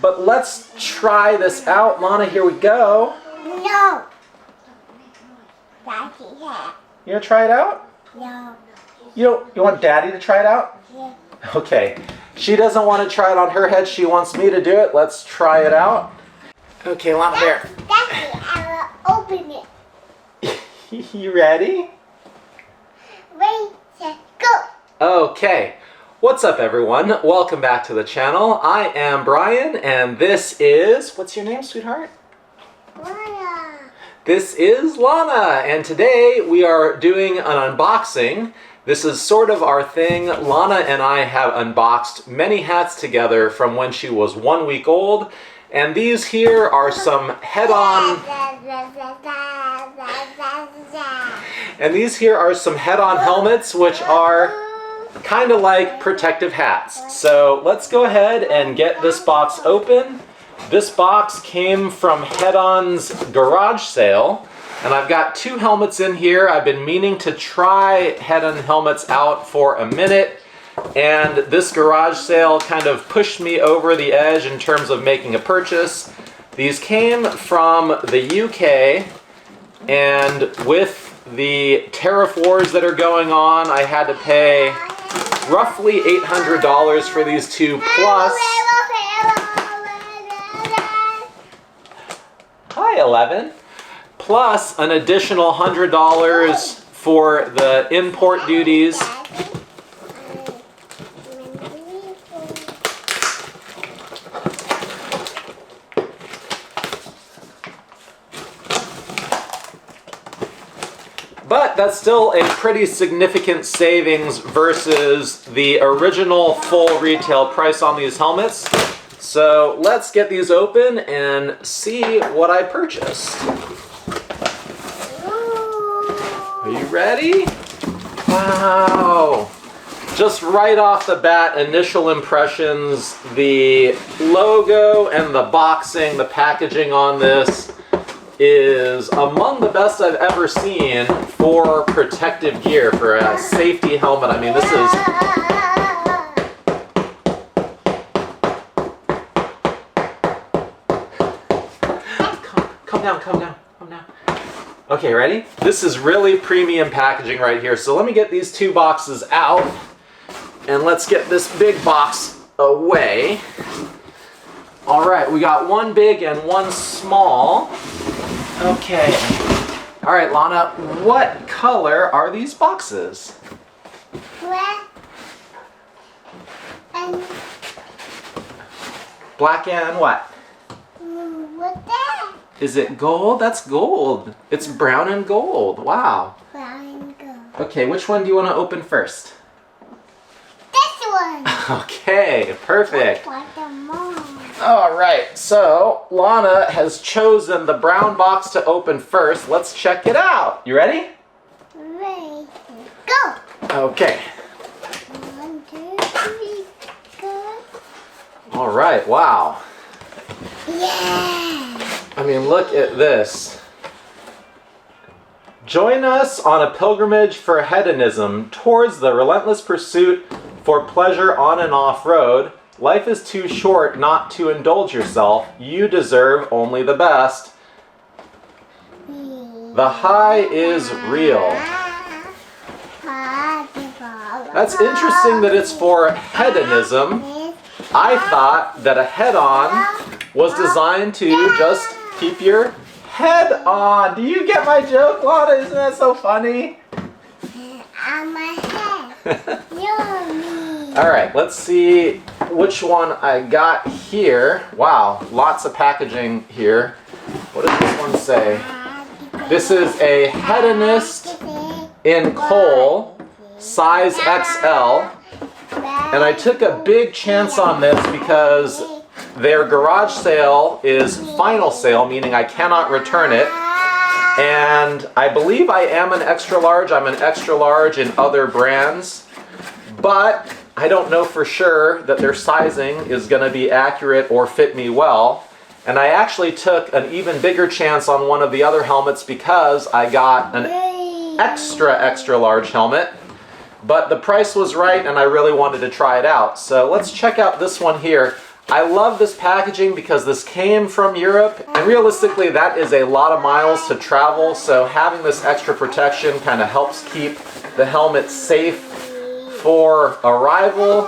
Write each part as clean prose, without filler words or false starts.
But let's try this out. Lana, here we go. No. Daddy, yeah. You gonna try it out? No. You want Daddy to try it out? Yeah. Okay. She doesn't want to try it on her head. She wants me to do it. Let's try it out. Okay, Lana, there. Daddy, I will open it. You ready? Ready, set, go. Okay. What's up, everyone? Welcome back to the channel. I am Brian, and this is... What's your name, sweetheart? Lana. This is Lana, and today we are doing an unboxing. This is sort of our thing. Lana and I have unboxed many hats together from when she was 1 week old, and these here are some Hedon... And these here are some Hedon helmets, which are kind of like protective hats. So let's go ahead and get this box open. This box came from Hedon's garage sale, and I've got two helmets in here. I've been meaning to try Hedon helmets out for a minute, and this garage sale kind of pushed me over the edge in terms of making a purchase. These came from the UK, and with the tariff wars that are going on, I had to pay roughly $800 for these two, plus... Hi, 11. Plus an additional $100 for the import duties. But that's still a pretty significant savings versus the original full retail price on these helmets. So let's get these open and see what I purchased. Are you ready? Wow. Just right off the bat, initial impressions, the logo and the boxing, the packaging on this is among the best I've ever seen for protective gear, for a safety helmet. I mean, this is... Calm down. Okay, ready? This is really premium packaging right here. So let me get these two boxes out, and let's get this big box away. All right, we got one big and one small. Okay. All right, Lana, what color are these boxes? Black and... Black and what? What's that? Is it gold? That's gold. It's brown and gold. Wow. Brown and gold. Okay, which one do you want to open first? This one. Okay, perfect. Like the mom. All right, so Lana has chosen the brown box to open first. Let's check it out. You ready? Ready, go. Okay. 1, 2, 3, go. All right, wow. Yeah. I mean, look at this. Join us on a pilgrimage for hedonism towards the relentless pursuit for pleasure on and off-road. Life is too short not to indulge yourself. You deserve only the best. The high is real. That's interesting that it's for hedonism. I thought that a head-on was designed to just keep your head on. Do you get my joke, Lana? Isn't that so funny? On my head. Yummy. All right, let's see which one I got here. Wow, lots of packaging here. What does this one say? This is a Hedonist in coal, size XL. And I took a big chance on this because their garage sale is final sale, meaning I cannot return it. And I believe I am an extra large. I'm an extra large in other brands. But I don't know for sure that their sizing is going to be accurate or fit me well. And I actually took an even bigger chance on one of the other helmets because I got an extra large helmet. But the price was right and I really wanted to try it out. So let's check out this one here. I love this packaging because this came from Europe, and realistically that is a lot of miles to travel, so having this extra protection kind of helps keep the helmet safe for arrival.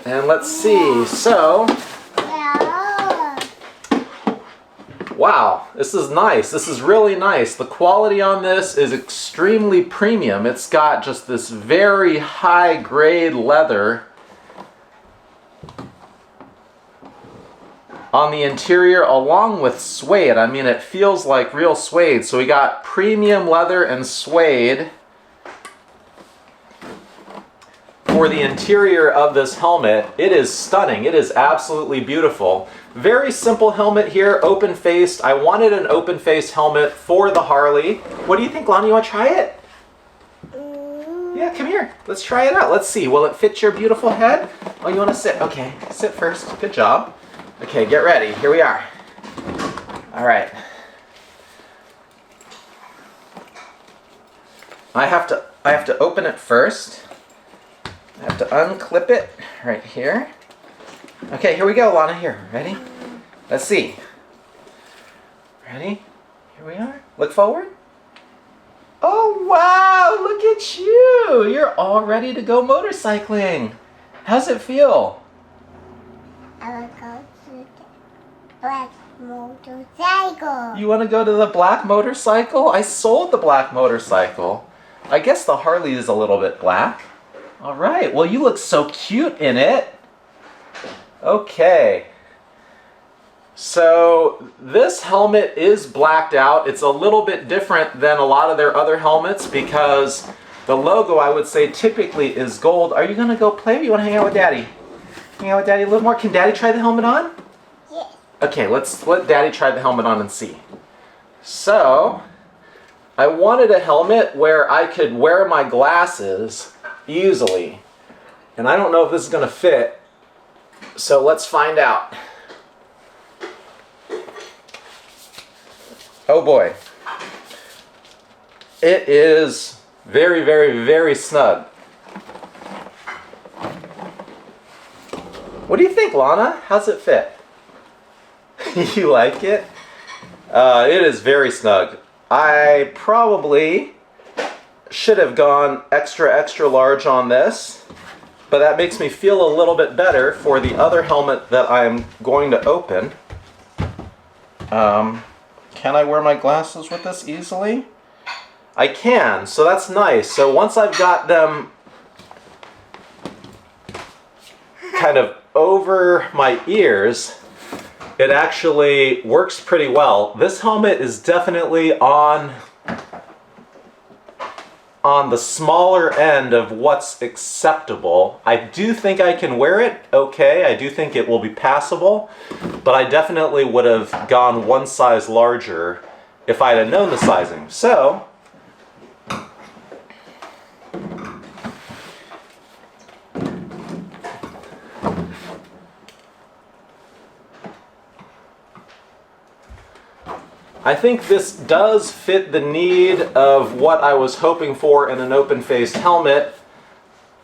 And let's see, so, wow, this is nice. This is really nice. The quality on this is extremely premium. It's got just this very high grade leather on the interior along with suede. I mean, it feels like real suede. So we got premium leather and suede for the interior of this helmet. It is stunning. It is absolutely beautiful. Very simple helmet here, open-faced. I wanted an open-faced helmet for the Harley. What do you think, Lonnie? You want to try it? Yeah, come here. Let's try it out. Let's see. Will it fit your beautiful head? Oh, you want to sit? Okay, sit first. Good job. Okay, get ready. Here we are. All right. I have to open it first. I have to unclip it right here. Okay, here we go, Lana. Here, ready? Let's see. Ready? Here we are. Look forward. Oh, wow, look at you. You're all ready to go motorcycling. How's it feel? I will go to the black motorcycle. You want to go to the black motorcycle? I sold the black motorcycle. I guess the Harley is a little bit black. All right, well, you look so cute in it. Okay. So this helmet is blacked out. It's a little bit different than a lot of their other helmets because the logo, I would say, typically is gold. Are you going to go play or you want to hang out with Daddy? Hang out with Daddy a little more? Can Daddy try the helmet on? Yes. Okay, let's let Daddy try the helmet on and see. So, I wanted a helmet where I could wear my glasses easily. And I don't know if this is going to fit. So let's find out. Oh boy. It is very, very, very snug. What do you think, Lana? How's it fit? You like it? It is very snug. I probably should have gone extra, extra large on this, but that makes me feel a little bit better for the other helmet that I'm going to open. Can I wear my glasses with this easily? I can, so that's nice. So once I've got them kind of over my ears, it actually works pretty well. This helmet is definitely on the smaller end of what's acceptable. I do think I can wear it okay. I do think it will be passable, but I definitely would have gone one size larger if I had known the sizing. So, I think this does fit the need of what I was hoping for in an open-faced helmet.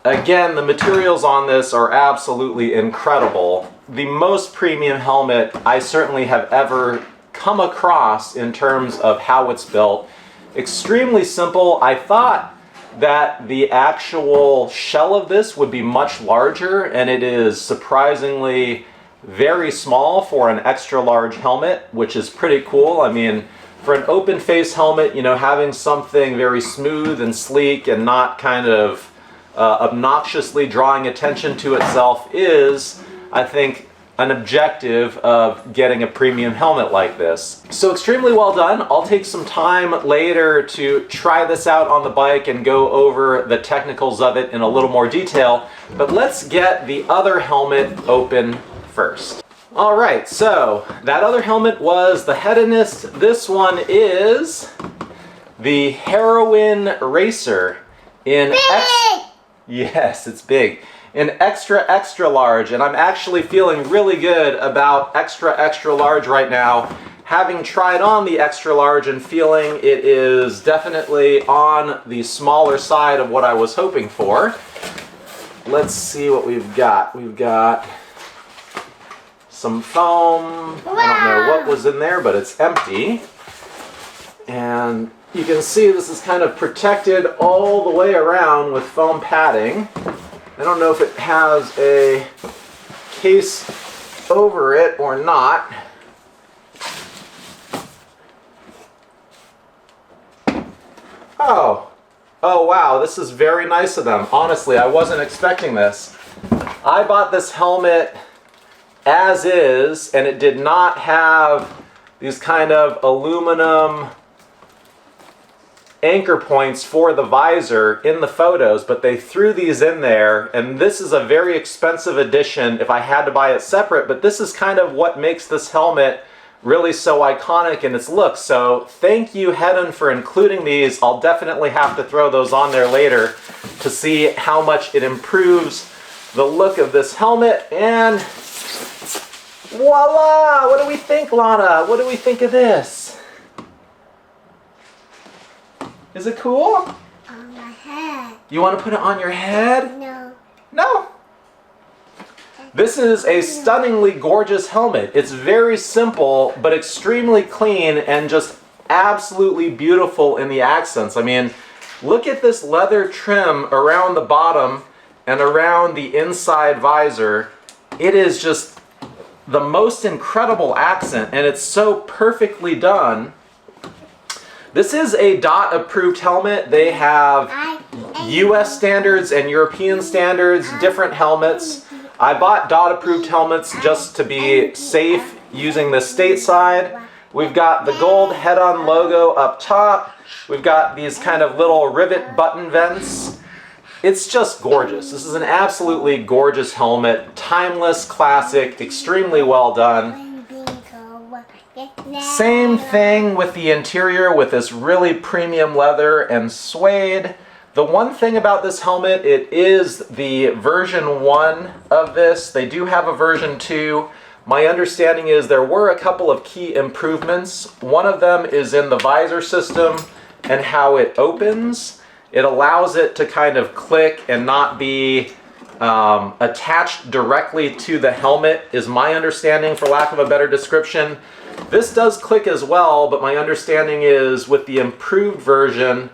Again, the materials on this are absolutely incredible. The most premium helmet I certainly have ever come across in terms of how it's built. Extremely simple. I thought that the actual shell of this would be much larger, and it is surprisingly very small for an extra large helmet, which is pretty cool. I mean, for an open face helmet, you know, having something very smooth and sleek and not kind of obnoxiously drawing attention to itself is, I think, an objective of getting a premium helmet like this. So extremely well done. I'll take some time later to try this out on the bike and go over the technicals of it in a little more detail, but let's get the other helmet open first. All right, so that other helmet was the Hedonist. This one is the HERONE RACER in Yes, it's big. In extra, extra large, and I'm actually feeling really good about extra, extra large right now. Having tried on the extra large and feeling it is definitely on the smaller side of what I was hoping for. Let's see what we've got. We've got some foam. I don't know what was in there, but it's empty. And you can see this is kind of protected all the way around with foam padding. I don't know if it has a case over it or not. Oh wow, this is very nice of them. Honestly, I wasn't expecting this. I bought this helmet as is, and it did not have these kind of aluminum anchor points for the visor in the photos, but they threw these in there, and this is a very expensive addition if I had to buy it separate, but this is kind of what makes this helmet really so iconic in its look. So thank you, Hedon, for including these. I'll definitely have to throw those on there later to see how much it improves the look of this helmet. And voila! What do we think, Lana? What do we think of this? Is it cool? On my head. You want to put it on your head? No. No. This is a stunningly gorgeous helmet. It's very simple, but extremely clean and just absolutely beautiful in the accents. I mean, look at this leather trim around the bottom and around the inside visor. It is just the most incredible accent, and it's so perfectly done. This is a DOT approved helmet. They have US standards and European standards, different helmets. I bought DOT approved helmets just to be safe using the stateside. We've got the gold Hedon logo up top. We've got these kind of little rivet button vents. It's just gorgeous. This is an absolutely gorgeous helmet. Timeless, classic, extremely well done. Same thing with the interior with this really premium leather and suede. The one thing about this helmet, it is the version 1 of this. They do have a version 2. My understanding is there were a couple of key improvements. One of them is in the visor system and how it opens. It allows it to kind of click and not be attached directly to the helmet, is my understanding, for lack of a better description. This does click as well, but my understanding is with the improved version,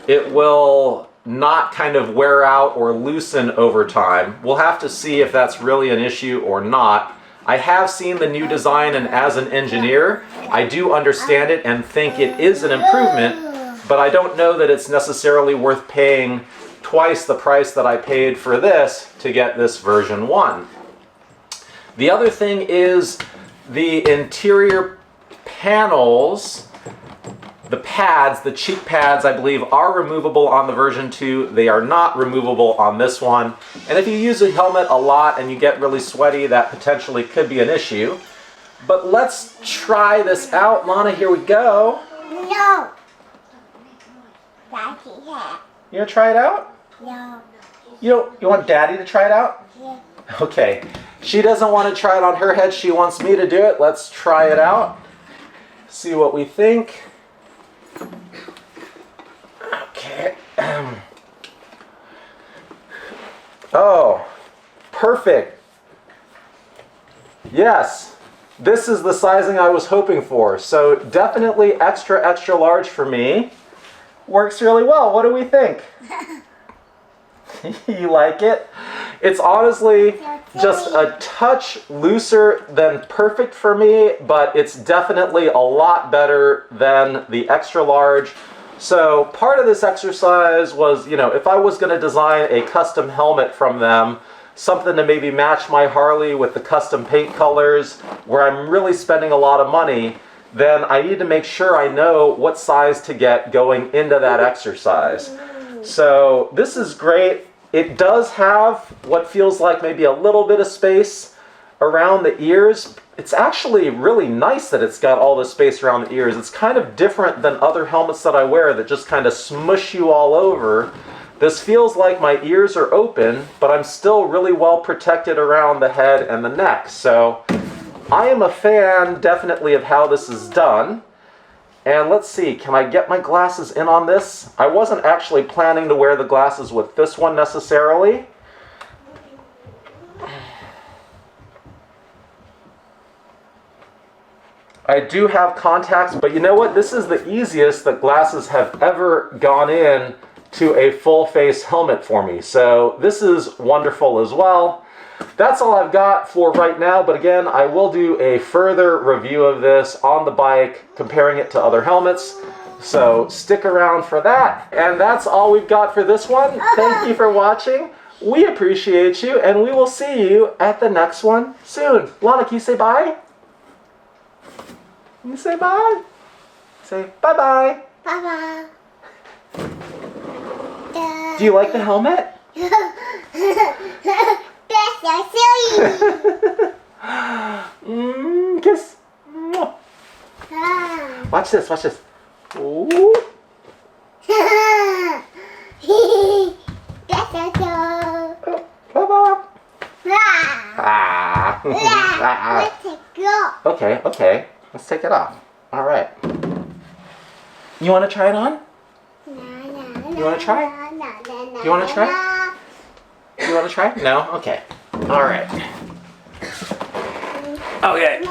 it will not kind of wear out or loosen over time. We'll have to see if that's really an issue or not. I have seen the new design, and as an engineer, I do understand it and think it is an improvement, but I don't know that it's necessarily worth paying twice the price that I paid for this to get this version 1. The other thing is the interior panels. The pads, the cheek pads, I believe, are removable on the version 2. They are not removable on this one. And if you use a helmet a lot and you get really sweaty, that potentially could be an issue. But let's try this out. Lana, here we go. No. Daddy, yeah. You gonna try it out? No. You want Daddy to try it out? Yeah. Okay. She doesn't want to try it on her head. She wants me to do it. Let's try it out. See what we think. Okay. Oh, perfect. Yes, this is the sizing I was hoping for. So definitely extra, extra large for me. Works really well. What do we think? You like it? It's honestly just a touch looser than perfect for me, but it's definitely a lot better than the extra large. So part of this exercise was, you know, if I was going to design a custom helmet from them, something to maybe match my Harley with the custom paint colors, where I'm really spending a lot of money, then I need to make sure I know what size to get going into that exercise. So this is great. It does have what feels like maybe a little bit of space around the ears. It's actually really nice that it's got all this space around the ears. It's kind of different than other helmets that I wear that just kind of smush you all over. This feels like my ears are open, but I'm still really well protected around the head and the neck. So I am a fan, definitely, of how this is done. And let's see, can I get my glasses in on this? I wasn't actually planning to wear the glasses with this one necessarily. I do have contacts, but you know what? This is the easiest that glasses have ever gone in to a full face helmet for me. So this is wonderful as well. That's all I've got for right now, but again, I will do a further review of this on the bike, comparing it to other helmets. So stick around for that. And that's all we've got for this one. Thank you for watching. We appreciate you, and we will see you at the next one soon. Lana, can you say bye? Can you say bye? Say bye-bye. Bye-bye. Do you like the helmet? That's so silly. Kiss. Watch this, watch this. Ooh. That's so cool. Bye-bye. Let's go. Okay, okay. Let's take it off. All right. You want to try it on? You want to try? You want to try? You want to try? No? Okay. All right. Okay.